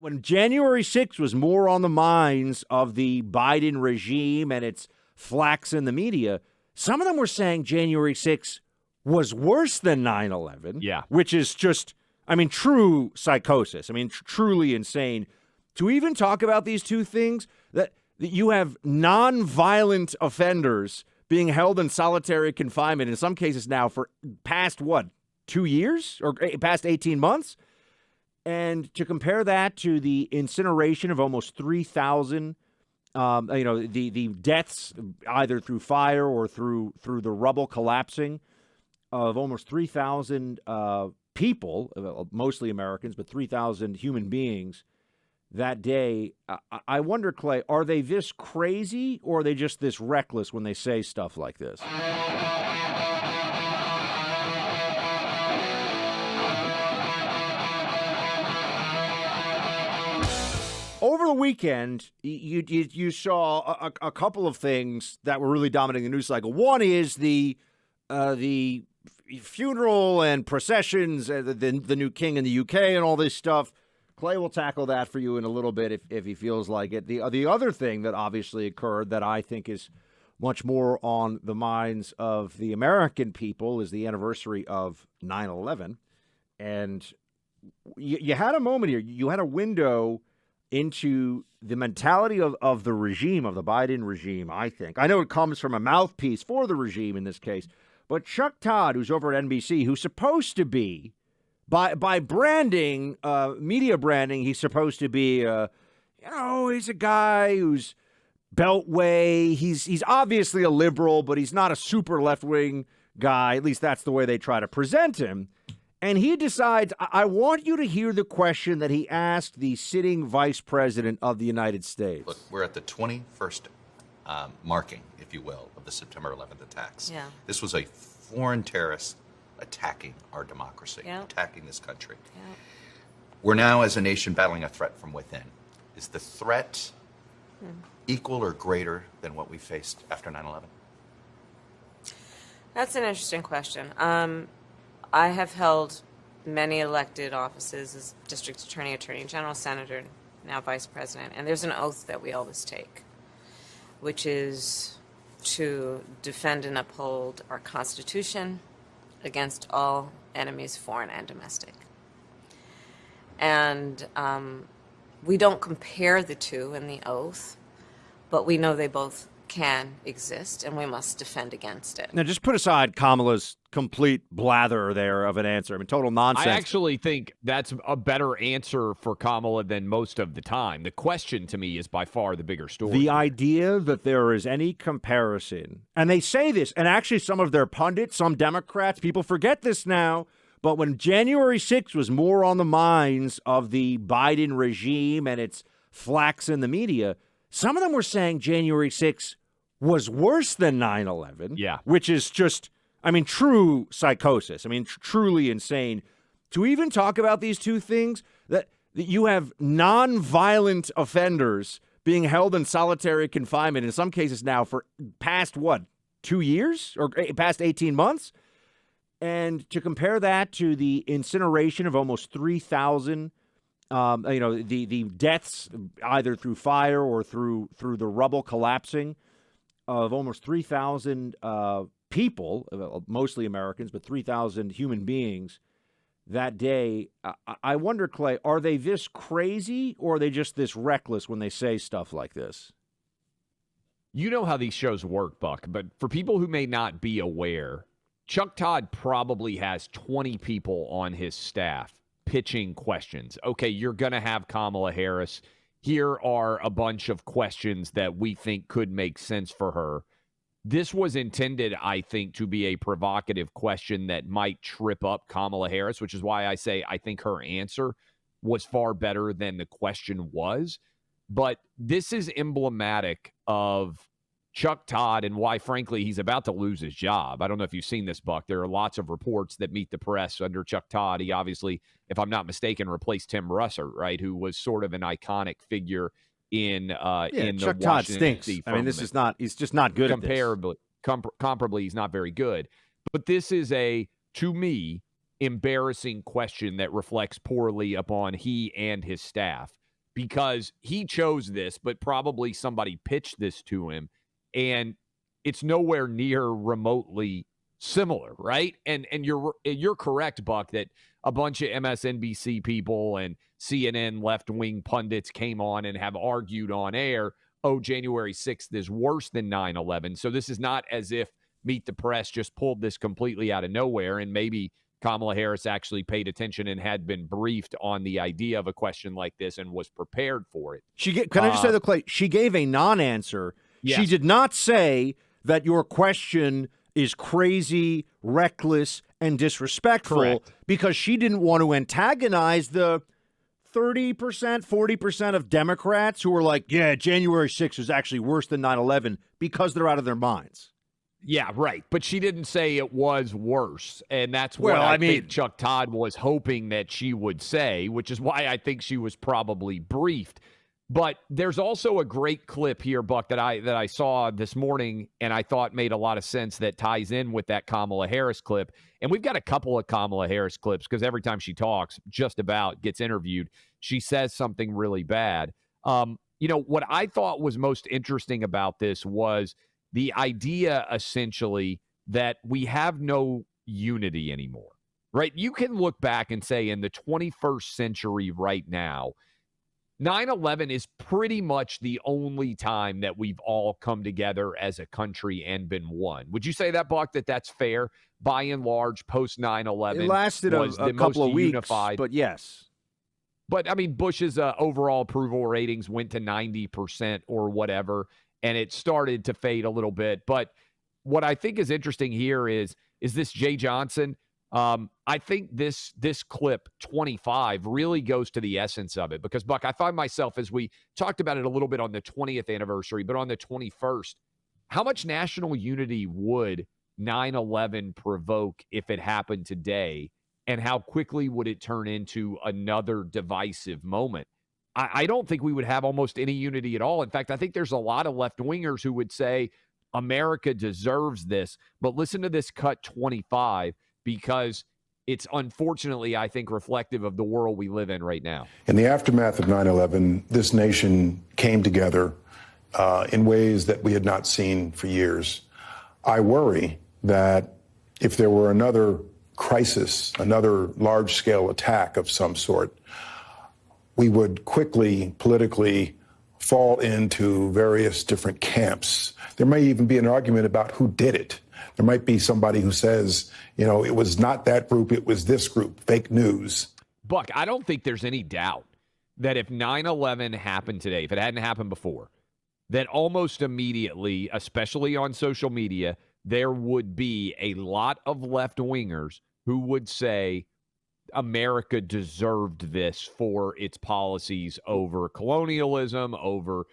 When January 6th was more on the minds of the Biden regime and its flacks in the media, some of them were saying January 6th was worse than 9/11. Yeah. Which is just, true psychosis. Truly insane. To even talk about these two things, that you have nonviolent offenders being held in solitary confinement, in some cases now for past, 2 years or past 18 months? And to compare that to the incineration of almost 3,000, the deaths either through fire or through the rubble collapsing of almost 3,000 people, mostly Americans, but 3,000 human beings that day. I wonder, Clay, are they this crazy or are they just this reckless when they say stuff like this? Over the weekend, you saw a couple of things that were really dominating the news cycle. One is the funeral and processions, the new king in the UK and all this stuff. Clay will tackle that for you in a little bit if he feels like it. The other thing that obviously occurred that I think is much more on the minds of the American people is the anniversary of 9/11. And you had a moment here. You had a window into the mentality of the regime, of the Biden regime, I think. I know it comes from a mouthpiece for the regime in this case, but Chuck Todd, who's over at NBC, who's supposed to be, by branding, media branding, he's supposed to be, he's a guy who's beltway. He's obviously a liberal, but he's not a super left-wing guy. At least that's the way they try to present him. And he decides, I want you to hear the question that he asked the sitting vice president of the United States. Look, we're at the 21st marking, if you will, of the September 11th attacks. Yeah. This was a foreign terrorist attacking our democracy, Yeah. attacking this country. Yeah. We're now, as a nation, battling a threat from within. Is the threat equal or greater than what we faced after 9/11? That's an interesting question. I have held many elected offices as district attorney, attorney general, senator, now vice president, and there's an oath that we always take, which is to defend and uphold our Constitution against all enemies, foreign and domestic. And we don't compare the two in the oath, but we know they both can exist, and we must defend against it. Now, just put aside Kamala's complete blather there of an answer. Total nonsense. I actually think that's a better answer for Kamala than most of the time. The question, to me, is by far the bigger story. The idea that there is any comparison, and they say this, and actually some of their pundits, some Democrats, people forget this now, but when January 6th was more on the minds of the Biden regime and its flacks in the media, some of them were saying January 6th was worse than 9/11. Yeah. Which is just, true psychosis. Truly insane. To even talk about these two things, that you have nonviolent offenders being held in solitary confinement, in some cases now for past, 2 years or past 18 months? And to compare that to the incineration of almost 3,000 the deaths either through fire or through the rubble collapsing of almost 3,000 people, mostly Americans, but 3,000 human beings that day. I wonder, Clay, are they this crazy or are they just this reckless when they say stuff like this? You know how these shows work, Buck, but for people who may not be aware, Chuck Todd probably has 20 people on his staff pitching questions. Okay, you're going to have Kamala Harris. Here are a bunch of questions that we think could make sense for her. This was intended, I think, to be a provocative question that might trip up Kamala Harris, which is why I say I think her answer was far better than the question was. But this is emblematic of Chuck Todd and why, frankly, he's about to lose his job. I don't know if you've seen this, Buck. There are lots of reports that meet the press under Chuck Todd. He obviously, if I'm not mistaken, replaced Tim Russert, right, who was sort of an iconic figure in the Chuck Todd Washington stinks. DC This is not. He's just not good. Comparably, he's not very good. But this is to me, embarrassing question that reflects poorly upon he and his staff. because he chose this, but probably somebody pitched this to him, and it's nowhere near remotely similar, right? And you're correct, Buck, that a bunch of MSNBC people and CNN left-wing pundits came on and have argued on air, oh, January 6th is worse than 9/11. So this is not as if Meet the Press just pulled this completely out of nowhere, and maybe Kamala Harris actually paid attention and had been briefed on the idea of a question like this and was prepared for it. Can I just say, Clay, she gave a non-answer. Yes. She did not say that your question is crazy, reckless, and disrespectful. Correct. Because she didn't want to antagonize the 30%, 40% of Democrats who were like, yeah, January 6th is actually worse than 9/11 because they're out of their minds. Yeah, right. But she didn't say it was worse. And that's what I think Chuck Todd was hoping that she would say, which is why I think she was probably briefed. But there's also a great clip here, Buck, that I saw this morning and I thought made a lot of sense that ties in with that Kamala Harris clip. And we've got a couple of Kamala Harris clips because every time she talks, just about gets interviewed, she says something really bad. What I thought was most interesting about this was the idea, essentially, that we have no unity anymore, right? You can look back and say in the 21st century right now, 9/11 is pretty much the only time that we've all come together as a country and been one. Would you say that, Buck, that's fair? By and large, post 9/11, it lasted a couple of weeks, unified. But yes. But, I mean, Bush's overall approval ratings went to 90% or whatever, and it started to fade a little bit. But what I think is interesting here is this Jay Johnson. I think this clip 25 really goes to the essence of it because, Buck, I find myself, as we talked about it a little bit on the 20th anniversary, but on the 21st, how much national unity would 9/11 provoke if it happened today, and how quickly would it turn into another divisive moment? I don't think we would have almost any unity at all. In fact, I think there's a lot of left-wingers who would say America deserves this. But listen to this cut 25 because it's unfortunately, I think, reflective of the world we live in right now. In the aftermath of 9/11, this nation came together in ways that we had not seen for years. I worry that if there were another crisis, another large-scale attack of some sort, we would quickly, politically, fall into various different camps. There may even be an argument about who did it. There might be somebody who says, it was not that group, it was this group, fake news. Buck, I don't think there's any doubt that if 9/11 happened today, if it hadn't happened before, that almost immediately, especially on social media, there would be a lot of left-wingers who would say, America deserved this for its policies over colonialism, over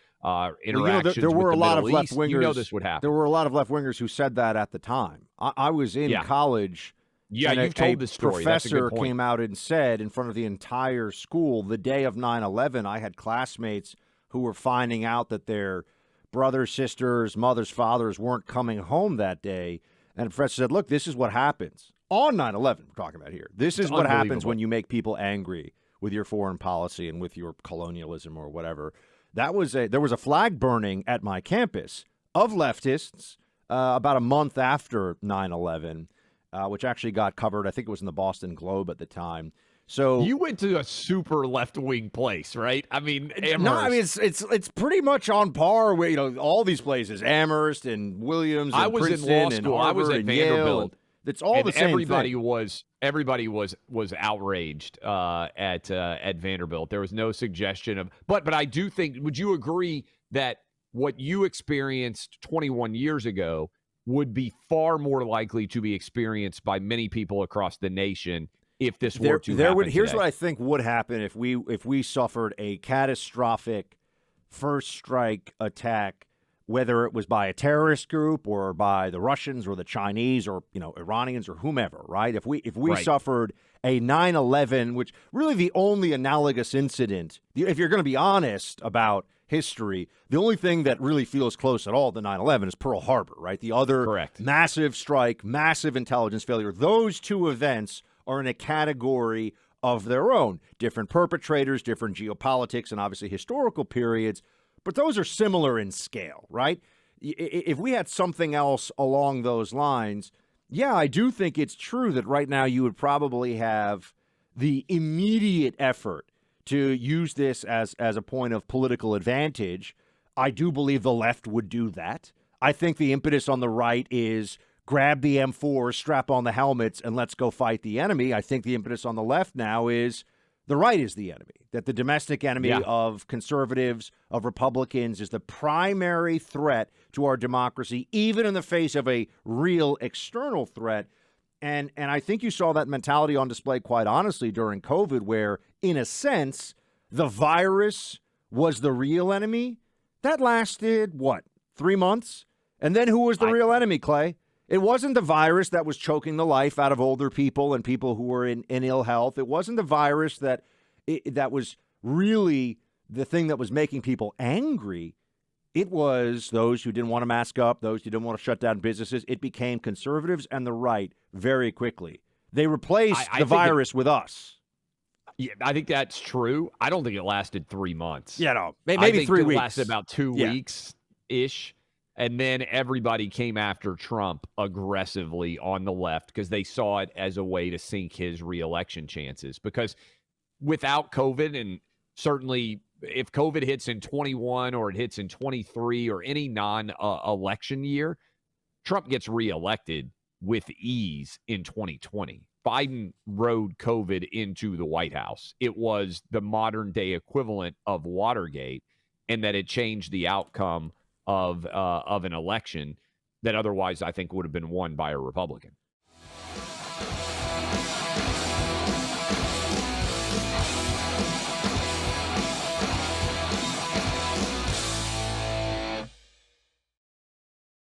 interactions there were with a the lot Middle of East. left-wingers. This would happen. There were a lot of left-wingers who said that at the time. I was in college. Yeah, and you've told this story. That's a good professor point. came out and said in front of the entire school, the day of 9/11, I had classmates who were finding out that their brothers, sisters, mothers, fathers weren't coming home that day. And the professor said, look, this is what happens. On 9/11, we're talking about here. This is what happens when you make people angry with your foreign policy and with your colonialism or whatever. There was a flag burning at my campus of leftists about a month after 9/11, which actually got covered. I think it was in the Boston Globe at the time. So you went to a super left-wing place, right? I mean, Amherst. No, I mean it's pretty much on par with all these places, Amherst and Williams. And I was Princeton in law school. I was at Vanderbilt. It's all the same everybody thing. Everybody was outraged at Vanderbilt. There was no suggestion of, but I do think. Would you agree that what you experienced 21 years ago would be far more likely to be experienced by many people across the nation if this were to happen Here's today? what I think would happen if we suffered a catastrophic first strike attack, whether it was by a terrorist group or by the Russians or the Chinese or Iranians or whomever, right? If we Right. suffered a 9/11, which really the only analogous incident, if you're going to be honest about history, the only thing that really feels close at all to 9/11 is Pearl Harbor, right? The other Correct. massive strike, massive intelligence failure. Those two events are in a category of their own. Different perpetrators, different geopolitics, and obviously historical periods, but those are similar in scale, right? If we had something else along those lines, yeah, I do think it's true that right now you would probably have the immediate effort to use this as a point of political advantage. I do believe the left would do that. I think the impetus on the right is grab the M4s, strap on the helmets, and let's go fight the enemy. I think the impetus on the left now is the right is the enemy, that the domestic enemy of conservatives, of Republicans, is the primary threat to our democracy, even in the face of a real external threat. And I think you saw that mentality on display, quite honestly, during COVID, where, in a sense, the virus was the real enemy. That lasted, 3 months? And then who was the real enemy, Clay? It wasn't the virus that was choking the life out of older people and people who were in ill health. It wasn't the virus that was really the thing that was making people angry. It was those who didn't want to mask up, those who didn't want to shut down businesses. It became conservatives and the right very quickly. They replaced the virus with us. Yeah, I think that's true. I don't think it lasted 3 months. Yeah, no, maybe 3 weeks. It lasted about 2 weeks-ish. And then everybody came after Trump aggressively on the left because they saw it as a way to sink his reelection chances. Because without COVID, and certainly if COVID hits in 21 or it hits in 23 or any non-election year, Trump gets reelected with ease in 2020. Biden rode COVID into the White House. It was the modern-day equivalent of Watergate, and that it changed the outcome of an election that otherwise I think would have been won by a Republican.